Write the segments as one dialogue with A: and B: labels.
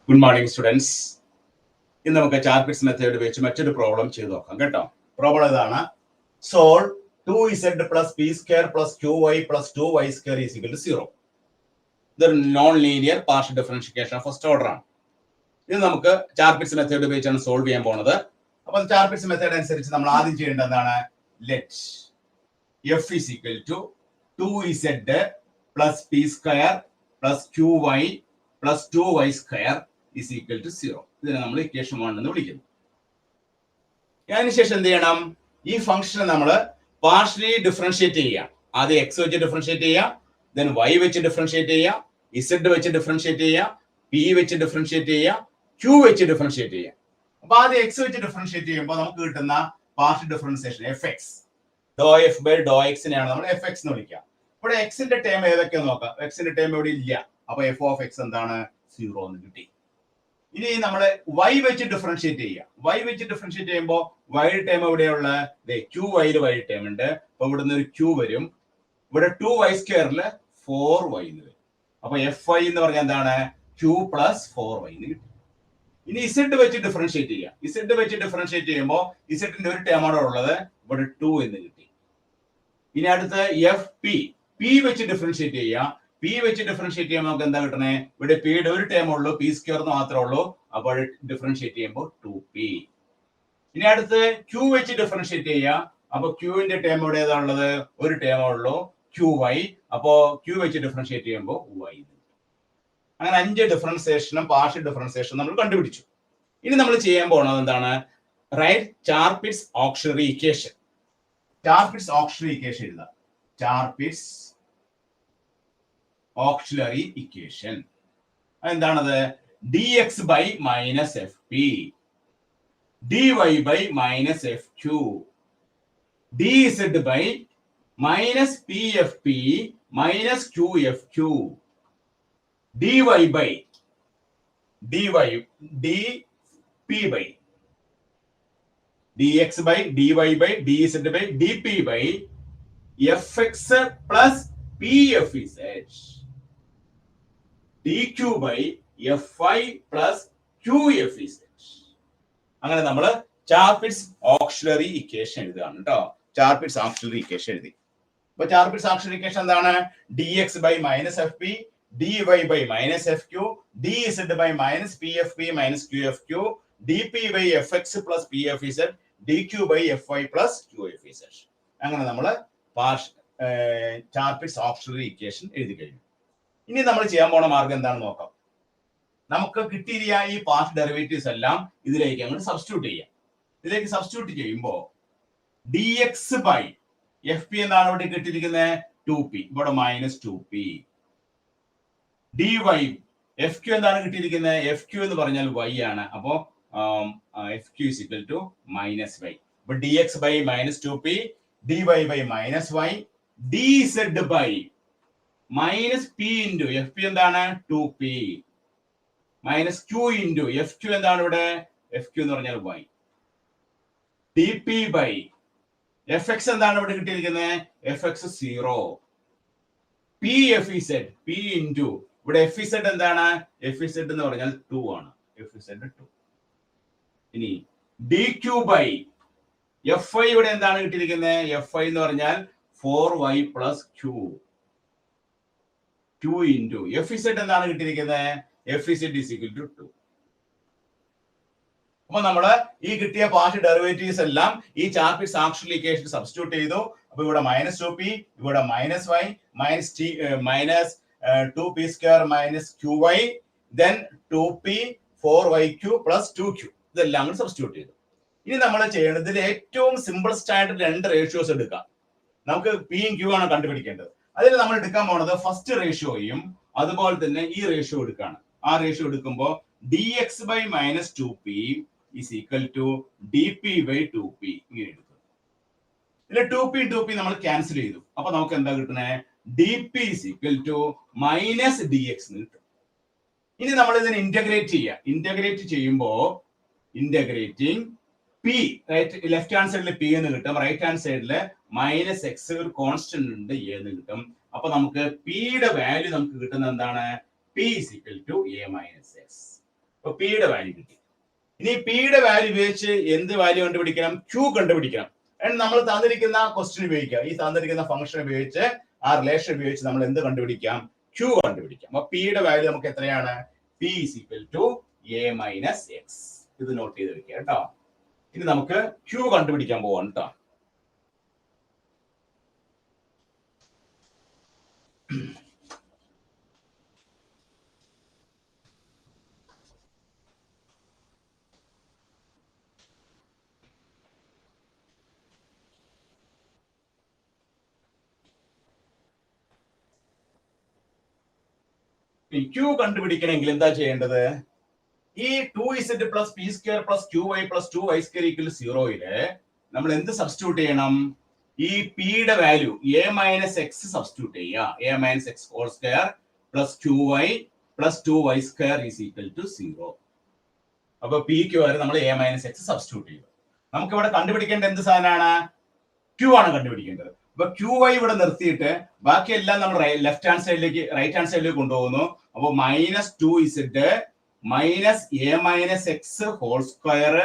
A: Good morning, students. In the Charpit method, which method problem problem is solve 2z plus p square plus qy plus 2y square is equal to 0. The non-linear partial differentiation of first order. This is Charpit method which is solve Charpit method let f is equal to 2z plus p square plus qy plus 2y square is equal to 0. This is equation 1. This function partially differentiate. That x which differentiate, then y which differentiate, z which differentiate, p which differentiate, q which differentiate. That x which differentiate, partial differentiation fx. Dou f by dou x fx. But x in the term x in the term f of x and 0. This y which differentiate. Y which differentiate y term the qy y term q varum. But 2y square 4y. Fy is q plus 4y. This z which differentiate. Z which differentiate z in the term but 2 in the in fp. P which differentiate P which differentiate with a P every time P square about differentiate about 2P. In the Q which differentiate about Q in the term every time QY about Q which differentiate about Y. And differentiation and partial differentiation we contribute. In the right Charpit's auxiliary equation. Charpit's auxiliary equation. Charpit's auxiliary equation. And then dx by minus fp, dy by minus fq, dz by minus pfp minus qfq, dy by dp by dx by dy by dz by dp by fx plus pfz. dq by fi plus qfz. അങ്ങനെ നമ്മൾ Charpit's auxiliary equation എഴുതുകയാണ് ട്ടോ. Charpit's auxiliary equation എഴുതി. അപ്പോൾ Charpit's auxiliary equation എന്താണ്? dx by minus fp, dy by minus fq, dz by minus pfp minus qfq, dp by fx plus pfz, dq by fi plus qfz. അങ്ങനെ നമ്മൾ Charpit's auxiliary equation എഴുതി കഴിഞ്ഞു. ഇനി നമ്മൾ ചെയ്യാൻ പോണ മാർഗം എന്താണെന്ന് നോക്കാം. നമുക്ക് കിട്ടിയ ഈ പാർഷ്യൽ ഡെറിവേറ്റീവ്സ് എല്ലാം ഇതിലേക്ക് അങ്ങോട്ട് സബ്സ്റ്റിറ്റ്യൂട്ട് ചെയ്യാം. ഇതിലേക്ക് സബ്സ്റ്റിറ്റ്യൂട്ട് ചെയ്യുമ്പോൾ dx by fp എന്താണ് ഇവിടെ കിട്ടിയിരിക്കുന്നത് 2p, ഇവിടെ മൈനസ് 2p. dy fq എന്താണ് കിട്ടിയിരിക്കുന്നത്? fq എന്ന് പറഞ്ഞാൽ y ആണ്. അപ്പോൾ fq is equal to minus y. അപ്പോൾ dx by minus 2p, dy by minus y, dz by minus p into fp എന്താണ് 2p minus q into fq എന്താണ് ഇവിടെ? fq എന്ന് പറഞ്ഞാൽ y. dp by fx എന്താണ് ഇവിടെ കിട്ടിയിരിക്കുന്നത്? fx 0. pfz p into ഇവിടെ fz എന്താണ്? fz എന്ന് പറഞ്ഞാൽ 2 ആണ്. fz 2. ഇനി dq by fi ഇവിടെ എന്താണ് കിട്ടിയിരിക്കുന്നത്? fi എന്ന് പറഞ്ഞാൽ 4y plus q. q into fz എന്താണ് കിട്ടിയിരിക്കുന്നത്? fz is equal to 2. അപ്പോൾ നമ്മൾ ഈ കിട്ടിയ പാർഷ്യൽ ഡെറിവേറ്റീവ്സ് എല്ലാം ഈ Charpit's auxiliary equation സബ്സ്റ്റിറ്റ്യൂട്ട് ചെയ്തു. അപ്പോൾ ഇവിടെ മൈനസ് 2p, ഇവിടെ minus y, minus 2p square minus qy, then 2p 4yq plus 2q ഇതെല്ലാം കൂടി സബ്സ്റ്റിറ്റ്യൂട്ട് ചെയ്തു. ഇനി നമ്മൾ ചെയ്യേണ്ടതിൽ ഏറ്റവും സിമ്പിൾസ്റ്റ് ആയിട്ട് രണ്ട് റേഷ്യോസ് എടുക്കാം. നമുക്ക് p യും q ആണ് കണ്ടുപിടിക്കേണ്ടത്. അതിൽ നമ്മൾ എടുക്കാൻ പോകുന്നത് ഫസ്റ്റ് റേഷ്യോയും അതുപോലെ തന്നെ ഈ റേഷ്യോ എടുക്കാണ്. ആ റേഷ്യോ എടുക്കുമ്പോൾ dx by minus 2p is equal to dp by 2p ഇങ്ങനെ എടുക്കും. ഇതിൽ 2p നമ്മൾ ക്യാൻസൽ ചെയ്തു. അപ്പൊ നമുക്ക് എന്താ കിട്ടുന്നത്? dp is equal to minus dx എന്ന് കിട്ടും. ഇനി നമ്മൾ ഇതിനെ ഇന്റഗ്രേറ്റ് ചെയ്യുക. ഇന്റഗ്രേറ്റ് ചെയ്യുമ്പോൾ integrating p right left hand സൈഡിൽ p എന്ന് കിട്ടും, റൈറ്റ് ഹാൻഡ് സൈഡിൽ മൈനസ് എക്സ് ഒരു കോൺസ്റ്റന്റ് ഉണ്ട് a എന്ന് കിട്ടും. അപ്പൊ നമുക്ക് p യുടെ വാല്യൂ നമുക്ക് കിട്ടുന്നത് എന്താണ്? p is equal to a minus x. അപ്പൊ പിയുടെ വാല്യൂ കിട്ടി. ഇനി പിയുടെ വാല്യൂ ഉപയോഗിച്ച് എന്ത് വാല്യൂ കണ്ടുപിടിക്കണം? ക്യൂ കണ്ടുപിടിക്കണം. നമ്മൾ തന്നിരിക്കുന്ന ക്വസ്റ്റ്യൻ ഉപയോഗിക്കുക. ഈ തന്നിരിക്കുന്ന ഫംഗ്ഷൻ ഉപയോഗിച്ച് ആ റിലേഷൻ ഉപയോഗിച്ച് നമ്മൾ എന്ത് കണ്ടുപിടിക്കാം? ക്യൂ കണ്ടുപിടിക്കാം. അപ്പൊ പിയുടെ വാല്യൂ നമുക്ക് എത്രയാണ്? P is equal to a minus x. ഇത് നോട്ട് ചെയ്ത് വെക്കുക കേട്ടോ. ഇനി നമുക്ക് ക്യൂ കണ്ടുപിടിക്കാൻ പോവാം കേട്ടോ. ക്യൂ കണ്ടുപിടിക്കണമെങ്കിൽ എന്താ ചെയ്യേണ്ടത്? ഈ 2z plus p square plus q y plus 2y square equal 0 നമ്മൾ എന്ത് സബ്സ്റ്റിറ്റ്യൂട്ട് ചെയ്യണം? ഈ പിയുടെ value a minus x substitute ചെയ്യുക. A minus X whole square plus q y plus 2y square is equal to 0. അപ്പൊ പിക്ക് വരെ നമ്മൾ A minus x substitute ചെയ്തു. നമുക്ക് ഇവിടെ കണ്ടുപിടിക്കേണ്ട എന്ത് സാധനമാണ്? ക്യൂ ആണ് കണ്ടുപിടിക്കേണ്ടത്. അപ്പൊ ക്യൂ വൈ ഇവിടെ നിർത്തിയിട്ട് ബാക്കിയെല്ലാം നമ്മൾ ലെഫ്റ്റ് ഹാൻഡ് സൈഡിലേക്ക് റൈറ്റ് ഹാൻഡ് സൈഡിലേക്ക് കൊണ്ടുപോകുന്നു. അപ്പൊ minus 2z minus a minus X whole square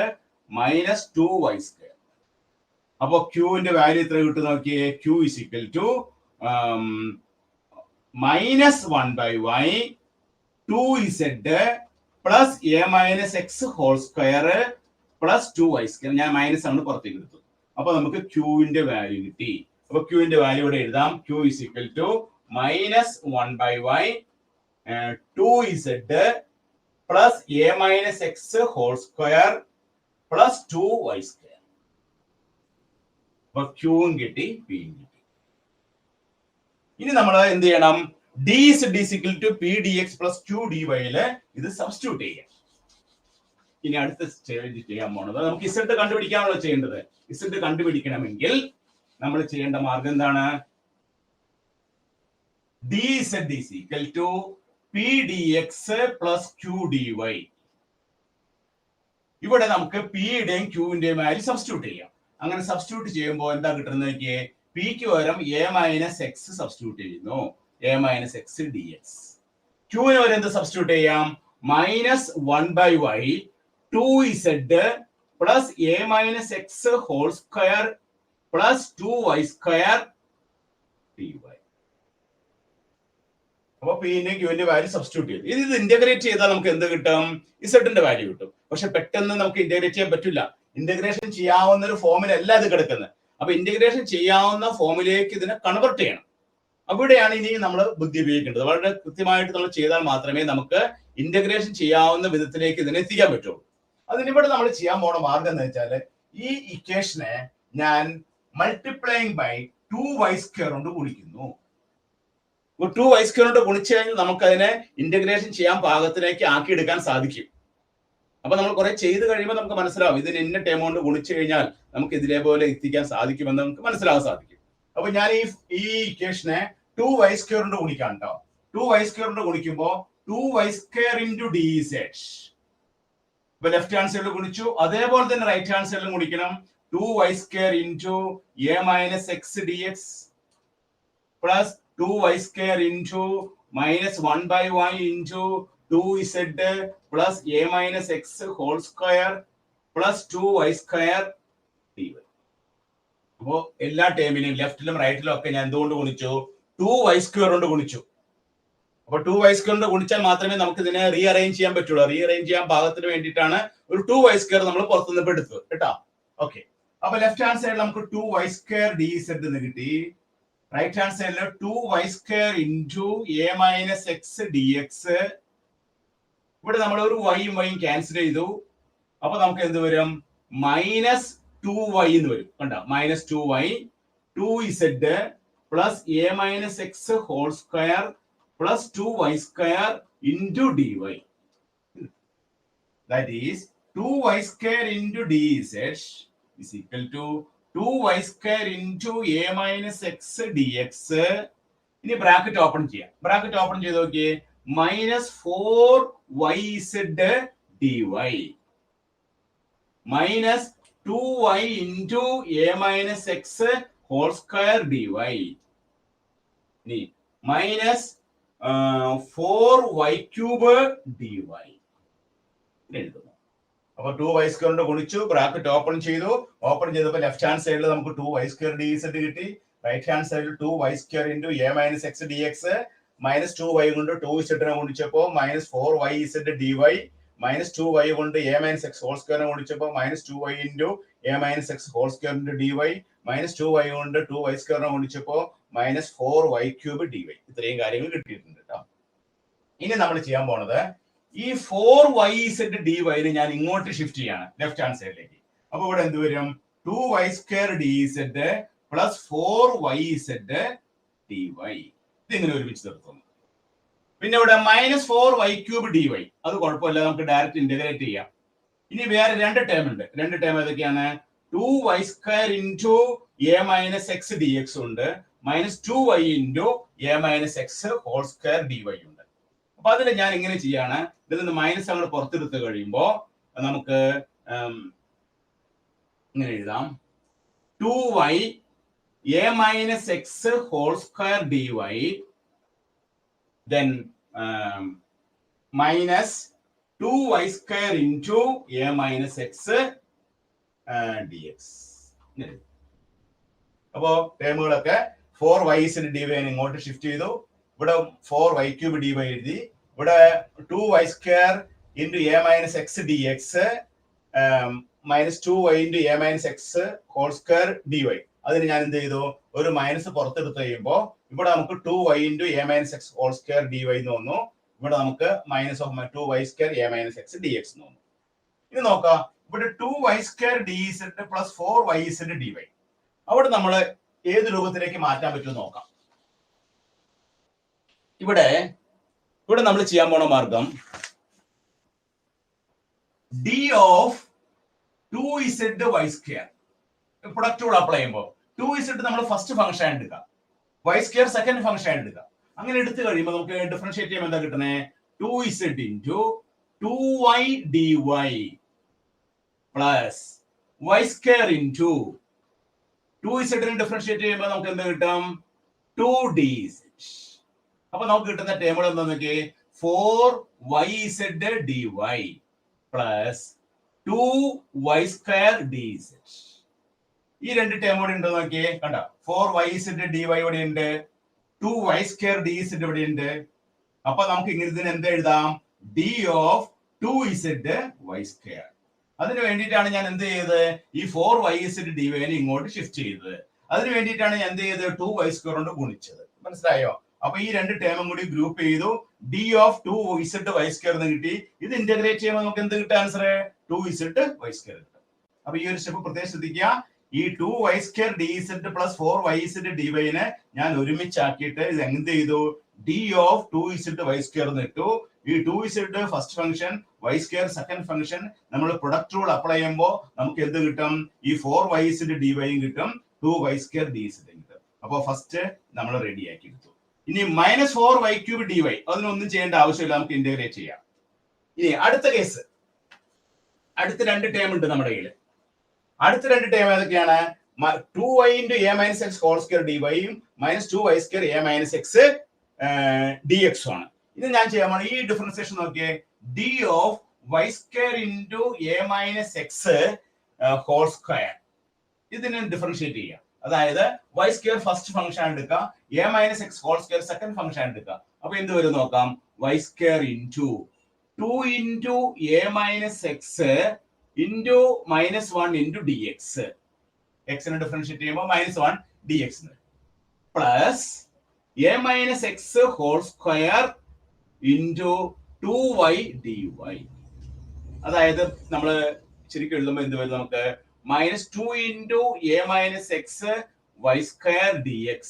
A: minus 2y square. അപ്പൊ ക്യൂവിന്റെ വാല്യൂ എത്ര കിട്ടും നോക്കിയേ? Q is equal to minus 1/y 2z plus a minus X whole square plus 2y square. ഞാൻ മൈനസ് ആണ് പുറത്തേക്ക് എടുത്തു. അപ്പൊ നമുക്ക് ക്യൂവിന്റെ വാല്യൂ കിട്ടി. അപ്പൊ ക്യൂവിന്റെ വാല്യൂ ഇവിടെ എഴുതാം. Q is equal to minus 1/y 2z plus a minus X whole square plus 2y square. അപ്പൊ ക്യൂവും കിട്ടി, പിയും കിട്ടി. ഇനി നമ്മൾ എന്ത് ചെയ്യണം? d is equal to p dx plus q dy ഇത് സബ്സ്റ്റിറ്റ്യൂട്ട് ചെയ്യാം. ഇനി അടുത്ത സ്റ്റേജ് ചെയ്യാൻ പോണത് നമുക്ക് ഇസഡ് കണ്ടുപിടിക്കാണല്ലോ ചെയ്യേണ്ടത്. ഇസഡ് കണ്ടുപിടിക്കണമെങ്കിൽ നമ്മൾ ചെയ്യേണ്ട മാർഗം എന്താണ്? dz is equal to p dx plus q dy. ഇവിടെ നമുക്ക് പിയുടെയും ക്യൂവിന്റെയും വാല്യൂ സബ്സ്റ്റിറ്റ്യൂട്ട് ചെയ്യാം. അങ്ങനെ സബ്സ്റ്റിറ്റ്യൂട്ട് ചെയ്യുമ്പോൾ എന്താ കിട്ടുന്നത്? പിക്ക് പകരം എ മൈനസ് എക്സ് സബ്സ്റ്റിറ്റ്യൂട്ട് ചെയ്യുന്നു. A minus X D x. ക്യൂവിന് വരെ എന്ത് സബ്സ്റ്റിറ്റ്യൂട്ട് ചെയ്യാം? Minus 1/y 2z plus a minus X whole square plus 2y square dy. അപ്പൊ പിന്റെ ക്യൂവിന്റെ വാല്യൂ സബ്സ്റ്റിറ്റ്യൂട്ട് ചെയ്തു. ഇത് ഇന്റഗ്രേറ്റ് ചെയ്താൽ നമുക്ക് എന്ത് കിട്ടും? ഇസഡിന്റെ വാല്യൂ കിട്ടും. പക്ഷെ പെട്ടെന്ന് നമുക്ക് ഇന്റഗ്രേറ്റ് ചെയ്യാൻ പറ്റില്ല. ഇന്റഗ്രേഷൻ ചെയ്യാവുന്ന ഒരു ഫോമിലല്ല ഇത് കിടക്കുന്നത്. അപ്പൊ ഇന്റഗ്രേഷൻ ചെയ്യാവുന്ന ഫോമിലേക്ക് ഇതിനെ കൺവെർട്ട് ചെയ്യണം. അവിടെയാണ് ഇനി നമ്മൾ ബുദ്ധി ഉപയോഗിക്കേണ്ടത്. വളരെ കൃത്യമായിട്ട് നമ്മൾ ചെയ്താൽ മാത്രമേ നമുക്ക് ഇന്റഗ്രേഷൻ ചെയ്യാവുന്ന വിധത്തിലേക്ക് ഇതിനെ എത്തിക്കാൻ പറ്റുള്ളൂ. അതിനിവിടെ നമ്മൾ ചെയ്യാൻ പോണ മാർഗം എന്ന് വെച്ചാൽ ഈ ഇക്വേഷനെ ഞാൻ മൾട്ടിപ്ലൈയിങ് ബൈ 2y സ്ക്വയർ കൊണ്ട് ഗുണിക്കുന്നു. 2y സ്ക്വയർ കൊണ്ട് ഗുണിച്ചു കഴിഞ്ഞാൽ നമുക്ക് അതിനെ ഇന്റഗ്രേഷൻ ചെയ്യാൻ പാകത്തിലേക്ക് ആക്കിയെടുക്കാൻ സാധിക്കും. അപ്പൊ നമ്മൾ കുറെ ചെയ്ത് കഴിയുമ്പോൾ നമുക്ക് മനസ്സിലാവും ഇതിന് ഇന്ന ടേം കൊണ്ട് ഗുണിച്ചു കഴിഞ്ഞാൽ നമുക്ക് ഇതിലേപോലെ എത്തിക്കാൻ സാധിക്കുമെന്ന് നമുക്ക് മനസ്സിലാവാൻ സാധിക്കും. അപ്പൊ ഞാൻ ഈ ഇക്വേഷനെ 2y സ്ക്വയർ കൊണ്ട് ഗുണിക്കാം കേട്ടോ. 2y സ്ക്വയർ കൊണ്ട് ഗുണിക്കുമ്പോ 2y സ്ക്വയർ ഇൻറ്റു dz. ഇപ്പൊ ലെഫ്റ്റ് ഹാൻഡ് സൈഡിൽ ഗുണിച്ചു, അതേപോലെ തന്നെ റൈറ്റ് ഹാൻഡ് സൈഡിൽ ഗുണിക്കണം. 2y square into a minus X D x plus 2y square into minus 1/y into 2z plus a minus X whole square plus 2y square dy. അപ്പോ എല്ലാ ടേമിനെയും ലെഫ്റ്റിലും റൈറ്റിലും ഒക്കെ ഞാൻ എന്തുകൊണ്ട് ഗുണിച്ചു? 2y സ്ക്വയർ കൊണ്ട് ഗുണിച്ചു. അപ്പൊ 2y സ്ക്വയർ കൊണ്ട് ഗുണിച്ചാൽ മാത്രമേ നമുക്ക് ഇതിനെ റീഅറേഞ്ച് ചെയ്യാൻ പറ്റുള്ളൂ. റീഅറേഞ്ച് ചെയ്യാൻ പാകത്തിന് വേണ്ടിയിട്ടാണ് ഒരു 2y സ്ക്വയർ നമ്മൾ പുറത്തുനിന്ന് എടുത്തത് കേട്ടോ. ഓക്കെ, അപ്പൊ ലെഫ്റ്റ് ഹാൻഡ് സൈഡിൽ നമുക്ക് 2y സ്ക്വയർ dz എന്ന് കിട്ടി. റൈറ്റ് ഹാൻഡ് സൈഡിൽ 2y square into a minus X D X. ഇവിടെ നമ്മൾ ഒരു വൈയും വൈയും ക്യാൻസൽ ചെയ്തു. അപ്പൊ നമുക്ക് എന്ത് വരും? മൈനസ് 2y എന്ന് വരും. കണ്ടോ? Minus 2y 2z plus a minus X whole square plus 2y square into dy. That is 2y square into dz is equal to 2y square into a minus x dx. ഇനി bracket open ചെയ്യാം. Bracket open ചെയ്ത് നോക്കിയേ. Minus 4yz dy minus 2y into a minus x whole square dy. ഇനി minus 4y cube dy. എഴുതുന്നു. അപ്പൊ 2y² കൊണ്ട് ഗുണിച്ചു, bracket open ചെയ്തു. Open ചെയ്തപ്പോൾ ലെഫ്റ്റ് ഹാൻഡ് സൈഡിൽ നമുക്ക് 2y² dz കിട്ടി. റൈറ്റ് ഹാൻഡ് സൈഡിൽ 2y² into a minus x dx minus 2y കൊണ്ട് 2z ഗുണിച്ചപ്പോൾ minus 4yz dy minus 2y കൊണ്ട് a minus x whole square ഗുണിച്ചപ്പോൾ minus 2y into a minus x whole square dy minus 2y കൊണ്ട് 2y² ഗുണിച്ചപ്പോൾ minus 4y³ dy. ഇത്രയും കാര്യങ്ങൾ കിട്ടിയിട്ടുണ്ട് കേട്ടോ. ഇനി നമ്മൾ ചെയ്യാൻ പോണത് ഈ 4yz dy ഞാൻ ഇങ്ങോട്ട് ഷിഫ്റ്റ് ചെയ്യാണ് ലെഫ്റ്റ് ഹാൻഡ് സൈഡിലേക്ക്. അപ്പൊ ഇവിടെ എന്ത് വരും? 2y² dz plus 4yz dy. ഇതിങ്ങനെ ഒരുമിച്ച് തീർത്തുന്നു. പിന്നെ ഇവിടെ മൈനസ് 4y³ dy, അത് കുഴപ്പമില്ല, നമുക്ക് ഡയറക്റ്റ് ഇന്റഗ്രേറ്റ് ചെയ്യാം. ഇനി വേറെ രണ്ട് ടേം ഉണ്ട്. രണ്ട് ടേം ഏതൊക്കെയാണ്? 2y² into a minus x dx ഉണ്ട്, minus 2y into a minus x whole square dy ഉണ്ട്. അപ്പൊ അതിൽ ഞാൻ ഇങ്ങനെ ചെയ്യാണ്, ഇതിൽ നിന്ന് മൈനസ് അങ്ങോട്ട് പുറത്തെടുത്ത് കഴിയുമ്പോ നമുക്ക് ഇങ്ങനെ എഴുതാം, 2y a minus x whole square dy then minus 2y² into a minus x dx. അപ്പോ ടേമുകളൊക്കെ 4yz dy ഇങ്ങോട്ട് ഷിഫ്റ്റ് ചെയ്തു. ഇവിടെ 4y³ dy എഴുതി. ഇവിടെ 2y² into a minus x dx minus 2y into a minus x whole square dy. അതിന് ഞാൻ എന്ത് ചെയ്തു? ഒരു മൈനസ് പുറത്തെടുത്ത് കഴിയുമ്പോൾ ഇവിടെ നമുക്ക് 2y into a minus x whole square dy എന്ന് വന്നു. ഇവിടെ നമുക്ക് minus of 2y² a minus x dx എന്ന് വന്നു. ഇനി നോക്കാം, ഇവിടെ 2y² dz plus 4yz dy അവിടെ നമ്മൾ ഏത് രൂപത്തിലേക്ക് മാറ്റാൻ പറ്റും നോക്കാം. ഇവിടെ നമ്മൾ ചെയ്യാൻ പോണ മാർഗം d of 2zy² product rule apply ചെയ്യുമ്പോൾ 2z നമ്മൾ ഫസ്റ്റ് ഫംഗ്ഷൻ എടുക്കുക, y² സെക്കൻഡ് ഫംഗ്ഷൻ എടുക്കുക. അങ്ങനെ എടുത്തു കഴിയുമ്പോൾ നമുക്ക് ഡിഫറൻഷിയേറ്റ് ചെയ്യുമ്പോൾ എന്താ കിട്ടണേ? 2z into 2y dy plus y² into 2z differentiate ചെയ്യുമ്പോൾ നമുക്ക് എന്താ കിട്ടും? 2dz. അപ്പൊ നമുക്ക് കിട്ടുന്ന ടേമുകൾ എന്താ നോക്കിയേ? 4yz dy plus 2y² dz. ഈ രണ്ട് ടേം കൂടെ ഉണ്ടോ നോക്കിയേ, കണ്ടോ? 4yz dy ഇവിടെ ഉണ്ട്, 2y² dz ഇവിടെ ഉണ്ട്. അപ്പൊ നമുക്ക് ഇങ്ങനെ ഇതിന് എന്താ എഴുതാം? d of 2z y². അതിന് വേണ്ടിയിട്ടാണ് ഞാൻ എന്ത് ചെയ്തത്? ഈ 4yz dy ഇങ്ങോട്ട് ഷിഫ്റ്റ് ചെയ്തത്. അതിന് വേണ്ടിയിട്ടാണ് ഞാൻ എന്ത് ചെയ്തത്? 2y² കൊണ്ട് ഗുണിച്ചത്. മനസ്സിലായോ? അപ്പൊ ഈ രണ്ട് ടേമും കൂടി ഗ്രൂപ്പ് ചെയ്തു, d of 2z y² എന്ന് കിട്ടി. ഇത് ഇന്റഗ്രേറ്റ് ചെയ്യുമ്പോൾ നമുക്ക് എന്ത് കിട്ടും? ആൻസർ 2z y² കിട്ടും. അപ്പൊ ഈ ഒരു സ്റ്റെപ്പ് പ്രത്യേകം ശ്രദ്ധിക്കുക. ഈ 2y² dz plus 4yz dy ഞാൻ ഒരുമിച്ചാക്കിയിട്ട് ഇത് എന്ത് ചെയ്തു? d of 2z y² എന്ന് ഇട്ടു. ഈ 2z first function, y² second function നമ്മൾ പ്രൊഡക്റ്റ് റൂൾ അപ്ലൈ ചെയ്യുമ്പോൾ നമുക്ക് എന്ത് കിട്ടും? ഈ 4yz dy കിട്ടും, 2y² dz കിട്ടും. അപ്പൊ ഫസ്റ്റ് നമ്മൾ റെഡിയാക്കി എടുത്തു. ഇനി മൈനസ് 4y³ dy അതിനൊന്നും ചെയ്യേണ്ട ആവശ്യമില്ല, നമുക്ക് ഇന്റഗ്രേറ്റ് ചെയ്യാം. ഇനി അടുത്ത കേസ്, അടുത്ത രണ്ട് ടേം ഉണ്ട് നമ്മുടെ കയ്യിൽ. അടുത്ത രണ്ട് ടേം ഏതൊക്കെയാണ്? 2y into a minus x whole square dy minus 2y² a minus x dx ആണ്. ഇത് ഞാൻ ചെയ്യാൻ പോണ ഈ ഡിഫറൻസിയേഷൻ നോക്കിയേ, d of y² into a minus x whole square. ഇതിനെ ഡിഫറൻഷിയേറ്റ് ചെയ്യാം. അതായത് y² ഫസ്റ്റ് ഫംഗ്ഷൻ എടുക്കുക, a minus x whole square second function എടുക്കുക. അപ്പൊ എന്ത് വരും നോക്കാം? y² into 2 into a minus x into minus 1 into dx. x നെ ഡിഫറൻഷിയേറ്റ് ചെയ്യുമ്പോൾ മൈനസ് 1 dx പ്ലസ് a minus x whole square into 2y dy. അതായത് നമ്മൾ ശരിക്കും എഴുതുമ്പോൾ എന്ത് വരും? നമുക്ക് minus 2 into a minus x y² dx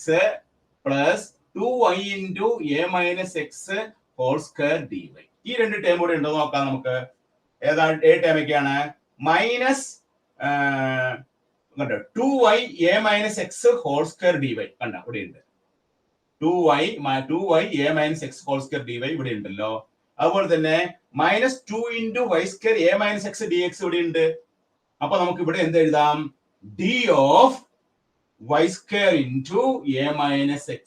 A: plus 2y into a minus x whole square dy. ഈ രണ്ട് ടേം കൂടെ ഉണ്ടോ നോക്കാം നമുക്ക്. ഏതാണ് ടേം ഒക്കെയാണ്? Minus 2y a minus x whole square dy കണ്ട ഇവിടെ ഉണ്ട്. 2y a minus x whole square dy ഇവിടെ ഉണ്ടല്ലോ. അതുപോലെ തന്നെ minus 2 into y² a minus x dx ഇവിടെ ഉണ്ട്. അപ്പൊ നമുക്ക് ഇവിടെ എന്ത് എഴുതാം? d of y² into a minus x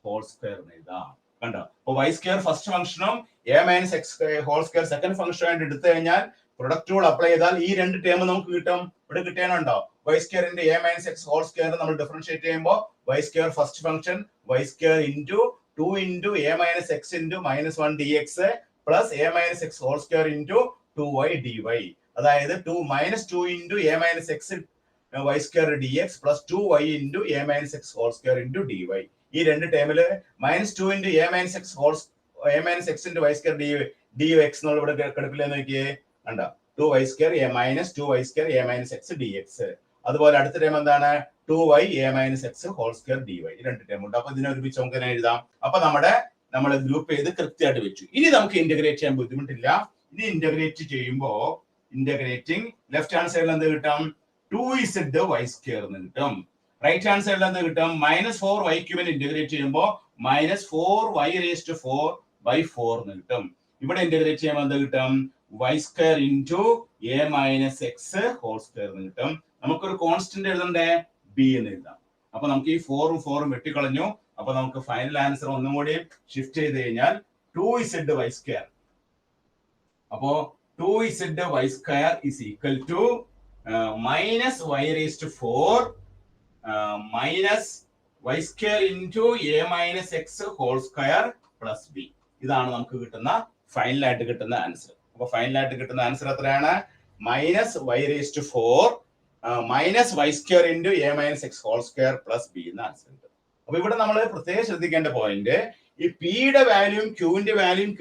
A: whole square എഴുതാം. കണ്ടോ? അപ്പൊ y² ഫസ്റ്റ് ഫംഗ്ഷനും a minus X whole square second function ആയിട്ട് എടുത്തു കഴിഞ്ഞാൽ പ്രൊഡക്റ്റ് റൂൾ അപ്ലൈ ചെയ്താൽ ഈ രണ്ട് ടേം നമുക്ക് കിട്ടും. ഇവിടെ കിട്ടാനുണ്ടോ? Y square into a minus X whole square നമ്മൾ ഡിഫറൻഷിയേറ്റ് ചെയ്യുമ്പോൾ y square first function y square into 2 into a minus X into -1 d x plus a minus X whole square into 2y dy. അതായത് 2 into a minus x y square D x plus 2y into a minus X whole square into d y. ഈ രണ്ട് ടേമില് -2 into a minus X whole A minus X into Y square D X എന്നുള്ള ഇവിടെ കിടപ്പില്ലെന്ന് നോക്കിയേ കണ്ടോ. 2y square A minus 2y square A minus X D X. അതുപോലെ അടുത്ത ടേം എന്താണ്? 2y A minus X whole square D Y. രണ്ട് term ഉണ്ട്. അപ്പൊ ഇതിനെ ഒരുമിച്ച് നമുക്ക് എഴുതാം. അപ്പൊ നമ്മൾ ഗ്രൂപ്പ് ചെയ്ത് കൃത്യമായിട്ട് വെച്ചു. ഇനി നമുക്ക് ഇന്റഗ്രേറ്റ് ചെയ്യാൻ ബുദ്ധിമുട്ടില്ല. ഇനി ഇന്റഗ്രേറ്റ് ചെയ്യുമ്പോ ഇന്റഗ്രേറ്റിംഗ് ലെഫ്റ്റ് ഹാൻഡ് സൈഡിൽ എന്ത് കിട്ടും? 2z y സ്ക്വയർ എന്ന് കിട്ടും. റൈറ്റ് ഹാൻഡ് സൈഡിൽ എന്ത് കിട്ടും? -4y ക്യൂബിന് ഇന്റഗ്രേറ്റ് ചെയ്യുമ്പോൾ -4y raised to 4/4 എന്ന് കിട്ടും. ഇവിടെ ഇന്റഗ്രേറ്റ് ചെയ്യുമ്പോൾ എന്ത് കിട്ടും? y square into a minus X whole square എന്ന് കിട്ടും. നമുക്കൊരു കോൺസ്റ്റന്റ് എഴുതണ്ടേ? ബി എന്ന് എഴുതാം. അപ്പൊ നമുക്ക് ഈ 4ഉം വെട്ടിക്കളഞ്ഞു. അപ്പൊ നമുക്ക് ഫൈനൽ ആൻസർ ഒന്നും കൂടി ഷിഫ്റ്റ് ചെയ്ത് കഴിഞ്ഞാൽ 2z y സ്ക്വയർ. അപ്പോ 2z y square is equal to -y raised to 4 minus y square into a minus x whole square plus b. ഇതാണ് നമുക്ക് കിട്ടുന്ന ഫൈനലായിട്ട് കിട്ടുന്ന ആൻസർ. അപ്പൊ ഫൈനലായിട്ട് കിട്ടുന്ന ആൻസർ എത്രയാണ്? -y raised to 4 minus y square into a minus x whole square plus b എന്ന ആൻസർ കിട്ടും. അപ്പൊ ഇവിടെ നമ്മൾ പ്രത്യേകം ശ്രദ്ധിക്കേണ്ട പോയിന്റ്, ഈ പിയുടെ വാല്യൂയും ക്യൂവിന്റെ വാല്യൂയും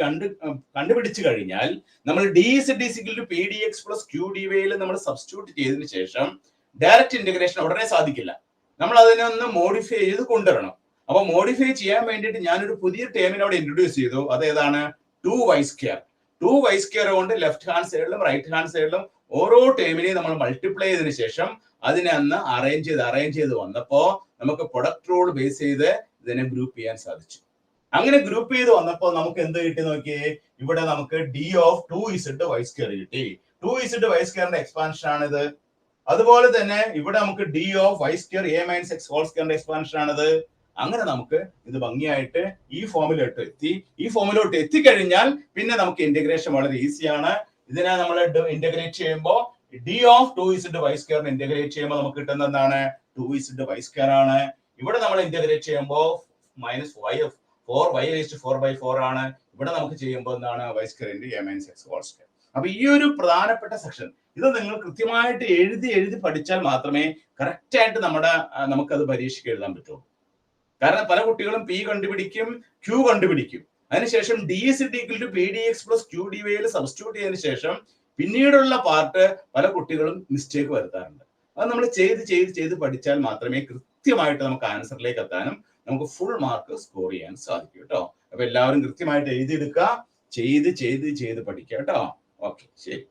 A: കണ്ടുപിടിച്ചു കഴിഞ്ഞാൽ നമ്മൾ dz = p dx plus q dy നമ്മൾ സബ്സ്റ്റിറ്റ്യൂട്ട് ചെയ്തതിനു ശേഷം ഡയറക്റ്റ് ഇന്റഗ്രേഷൻ ഉടനെ സാധിക്കില്ല. നമ്മൾ അതിനെ ഒന്ന് മോഡിഫൈ ചെയ്ത് കൊണ്ടുവരണം. അപ്പൊ മോഡിഫൈ ചെയ്യാൻ വേണ്ടിയിട്ട് ഞാനൊരു പുതിയ ടേമിനെ അവിടെ ഇൻട്രൊഡ്യൂസ് ചെയ്തു. അതേതാണ്? 2y square. 2y സ്ക്വയർ കൊണ്ട് ലെഫ്റ്റ് ഹാൻഡ് സൈഡിലും റൈറ്റ് ഹാൻഡ് സൈഡിലും ഓരോ ടേമിനെയും നമ്മൾ മൾട്ടിപ്ലൈ ചെയ്തതിനു ശേഷം അതിനെ അന്ന് അറേഞ്ച് ചെയ്ത് വന്നപ്പോ നമുക്ക് പ്രൊഡക്റ്റ് റൂൾ ബേസ് ചെയ്ത് ഇതിനെ ഗ്രൂപ്പ് ചെയ്യാൻ സാധിച്ചു. അങ്ങനെ ഗ്രൂപ്പ് ചെയ്ത് വന്നപ്പോൾ നമുക്ക് എന്ത് കിട്ടി നോക്കിയേ? ഇവിടെ നമുക്ക് d of 2z y square കിട്ടി. 2z y സ്ക്വയറിന്റെ എക്സ്പാൻഷൻ ആണിത്. അതുപോലെ തന്നെ ഇവിടെ നമുക്ക് d of y square a minus X whole സ്ക്വയറിന്റെ എക്സ്പാൻഷൻ ആണിത്. അങ്ങനെ നമുക്ക് ഇത് ഭംഗിയായിട്ട് ഈ ഫോമിലോട്ട് എത്തിക്കഴിഞ്ഞാൽ പിന്നെ നമുക്ക് ഇന്റഗ്രേഷൻ വളരെ ഈസിയാണ്. ഇതിനെ നമ്മൾ ഇന്റഗ്രേറ്റ് ചെയ്യുമ്പോൾ d of 2z y സ്ക്വയറിനെ ഇന്റഗ്രേറ്റ് ചെയ്യുമ്പോൾ നമുക്ക് കിട്ടുന്ന എന്താണ്? 2z y സ്ക്വയർ ആണ്. ഇവിടെ നമ്മൾ ഇന്റഗ്രേറ്റ് ചെയ്യുമ്പോൾ -4y raised to 4/4 ആണ്. ഇവിടെ നമുക്ക് ചെയ്യുമ്പോൾ എന്താണ്? y square into a minus x whole square. അപ്പൊ ഈ ഒരു പ്രധാനപ്പെട്ട സെക്ഷൻ ഇത് നിങ്ങൾ കൃത്യമായിട്ട് എഴുതി പഠിച്ചാൽ മാത്രമേ കറക്റ്റ് ആയിട്ട് നമുക്കത് പരീക്ഷയ്ക്ക് എഴുതാൻ പറ്റുള്ളൂ. കാരണം പല കുട്ടികളും p കണ്ടുപിടിക്കും, q കണ്ടുപിടിക്കും. അതിനുശേഷം dz = p dx plus q dy substitute ചെയ്തതിനു ശേഷം പിന്നീടുള്ള പാർട്ട് പല കുട്ടികളും മിസ്റ്റേക്ക് വരുത്താറുണ്ട്. അത് നമ്മൾ ചെയ്ത് പഠിച്ചാൽ മാത്രമേ കൃത്യമായിട്ട് നമുക്ക് ആൻസറിലേക്ക് എത്താനും നമുക്ക് ഫുൾ മാർക്ക് സ്കോർ ചെയ്യാൻ സാധിക്കും കേട്ടോ. അപ്പൊ എല്ലാവരും കൃത്യമായിട്ട് എഴുതിയെടുക്കുക, ചെയ്ത് പഠിക്കുക കേട്ടോ. ഓക്കെ, ശരി.